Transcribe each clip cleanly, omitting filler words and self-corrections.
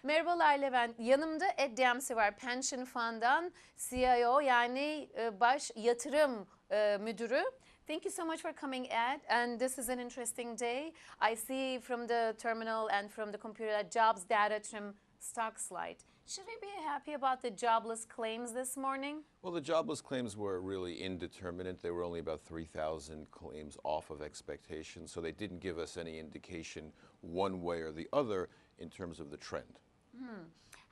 Merhabalar Levent. Yanımda Ed Dempsey var. Pension Fund'dan CIO yani baş yatırım müdürü. Thank you so much for coming, Ed. And this is an interesting day. I see from the terminal and from the computer that jobs data trim stock slide. Should we be happy about the jobless claims this morning? Well, the jobless claims were really indeterminate. They were only about 3,000 claims off of expectations, so they didn't give us any indication one way or the other in terms of the trend.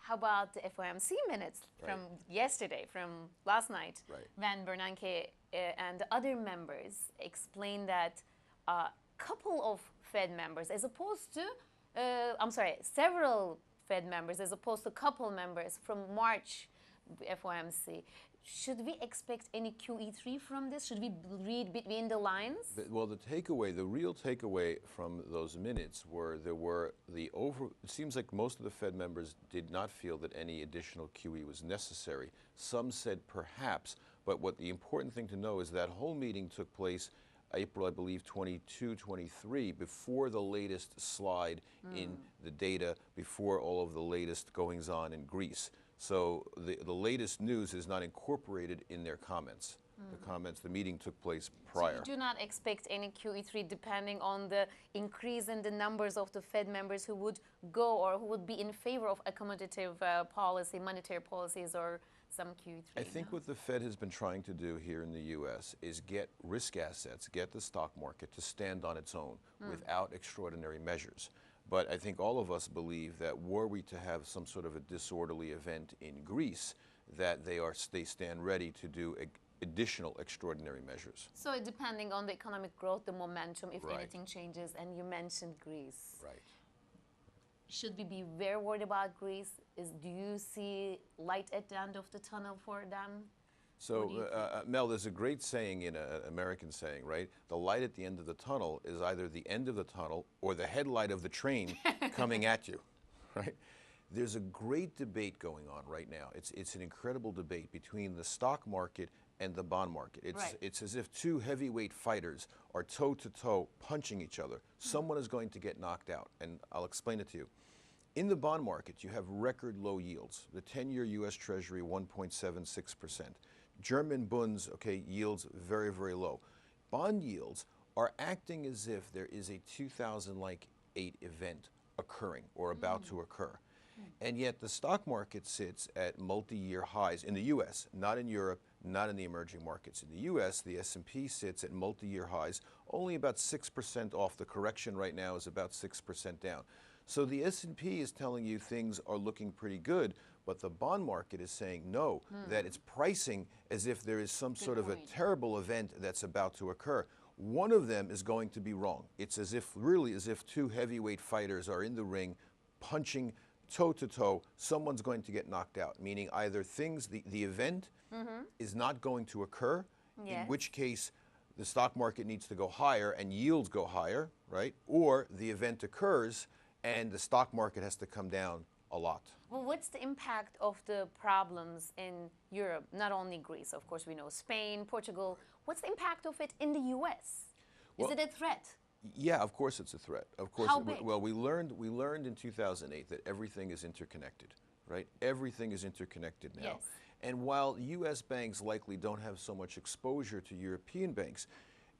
How about the FOMC minutes from yesterday, from last night, when Bernanke and the other members explained that a couple of Fed members, as opposed to, several Fed members, as opposed to couple members from March FOMC. Should we expect any QE3 from this? Should we read between the lines? Well, the real takeaway from those minutes it seems like most of the Fed members did not feel that any additional QE was necessary. Some said perhaps, but what the important thing to know is that whole meeting took place April, I believe, 22, 23, before the latest slide in the data, before all of the latest goings-on in Greece. So the latest news is not incorporated in their comments. The meeting took place prior. So you do not expect any QE3 depending on the increase in the numbers of the Fed members who would go or who would be in favor of accommodative policy, monetary policies, or some QE3? I think what the Fed has been trying to do here in the U.S. is get risk assets, get the stock market to stand on its own without extraordinary measures. But I think all of us believe that were we to have some sort of a disorderly event in Greece, that they stand ready to do additional extraordinary measures. So depending on the economic growth, the momentum, if anything changes, and you mentioned Greece. Right. Should we be very worried about Greece? Do you see light at the end of the tunnel for them? So, Mel, there's a great saying, an American saying, right? The light at the end of the tunnel is either the end of the tunnel or the headlight of the train coming at you, right? There's a great debate going on right now. It's an incredible debate between the stock market and the bond market. It's as if two heavyweight fighters are toe-to-toe punching each other. Someone is going to get knocked out, and I'll explain it to you. In the bond market, you have record low yields. The 10-year U.S. Treasury, 1.76%. German bunds, yields very, very low. Bond yields are acting as if there is a 2008 event occurring or about to occur. And yet the stock market sits at multi-year highs in the U.S., not in Europe, not in the emerging markets. In the U.S., the S&P sits at multi-year highs, only about 6% off. The correction right now is about 6% down. So the S&P is telling you things are looking pretty good, but the bond market is saying no, that it's pricing as if there is some sort of a terrible event that's about to occur. One of them is going to be wrong. It's as if two heavyweight fighters are in the ring punching toe-to-toe. Someone's going to get knocked out, meaning either the event is not going to occur, in which case the stock market needs to go higher and yields go higher, right? Or the event occurs and the stock market has to come down a lot. Well, what's the impact of the problems in Europe? Not only Greece, of course, we know Spain, Portugal. What's the impact of it in the U.S.? Is it a threat? Yeah, of course it's a threat. Of course. How big? Well, we learned in 2008 that everything is interconnected, right? Everything is interconnected now. Yes. And while U.S. banks likely don't have so much exposure to European banks,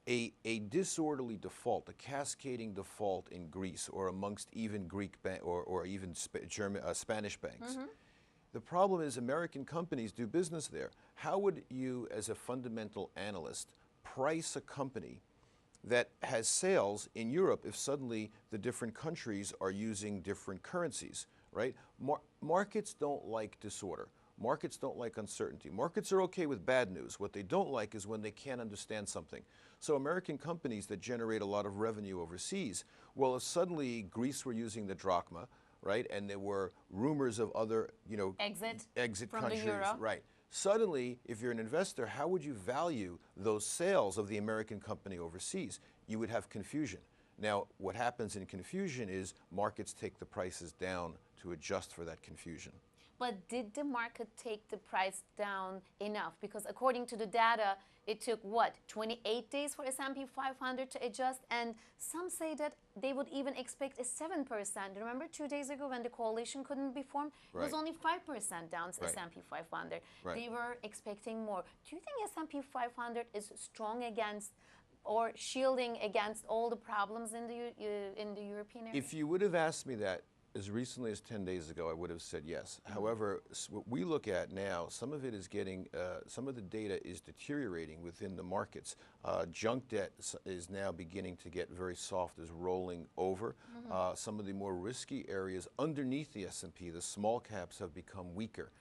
a disorderly default, a cascading default in Greece or amongst even Greek or even Spanish banks. The problem is American companies do business there. How would you, as a fundamental analyst, price a company that has sales in Europe if suddenly the different countries are using different currencies, right? Markets don't like disorder. Markets don't like uncertainty. Markets are okay with bad news. What they don't like is when they can't understand something. So American companies that generate a lot of revenue overseas, well, if suddenly Greece were using the drachma, right, and there were rumors of other, exit from countries, the euro. right. Suddenly, if you're an investor, how would you value those sales of the American company overseas? You would have confusion. Now, what happens in confusion is markets take the prices down to adjust for that confusion. But did the market take the price down enough? Because according to the data, it took what, 28 days for S&P 500 to adjust, and some say that they would even expect a 7%. Remember 2 days ago when the coalition couldn't be formed, it was Right. only 5% down Right. S&P 500. Right. They were expecting more. Do you think S&P 500 is strong against or shielding against all the problems in the European area? If you would have asked me that as recently as 10 days ago, I would have said yes. However, what we look at now, some of it is getting, some of the data is deteriorating within the markets. Junk debt is now beginning to get very soft, is rolling over. Some of the more risky areas underneath the S&P, the small caps, have become weaker.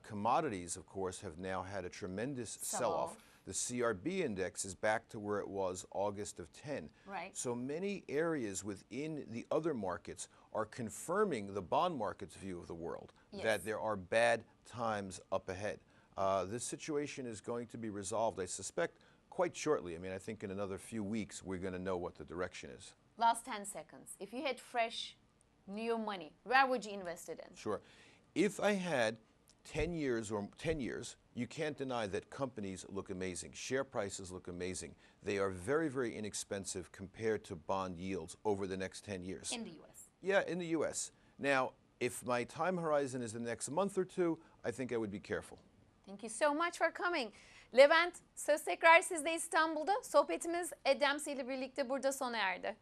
Commodities, of course, have now had a tremendous sell-off. The CRB index is back to where it was August of 10. Right. So many areas within the other markets are confirming the bond market's view of the world, that there are bad times up ahead. This situation is going to be resolved, I suspect, quite shortly. I mean, I think in another few weeks we're going to know what the direction is. Last 10 seconds. If you had fresh, new money, where would you invest it in? Sure. If I had 10 years, you can't deny that companies look amazing. Share prices look amazing. They are very, very inexpensive compared to bond yields over the next 10 years. In the U.S. Yeah, in the U.S. Now, if my time horizon is the next month or two, I think I would be careful. Thank you so much for coming. Levent, söz tekrar sizde İstanbul'da. Sohbetimiz Ed Dempsey ile birlikte burada sona erdi.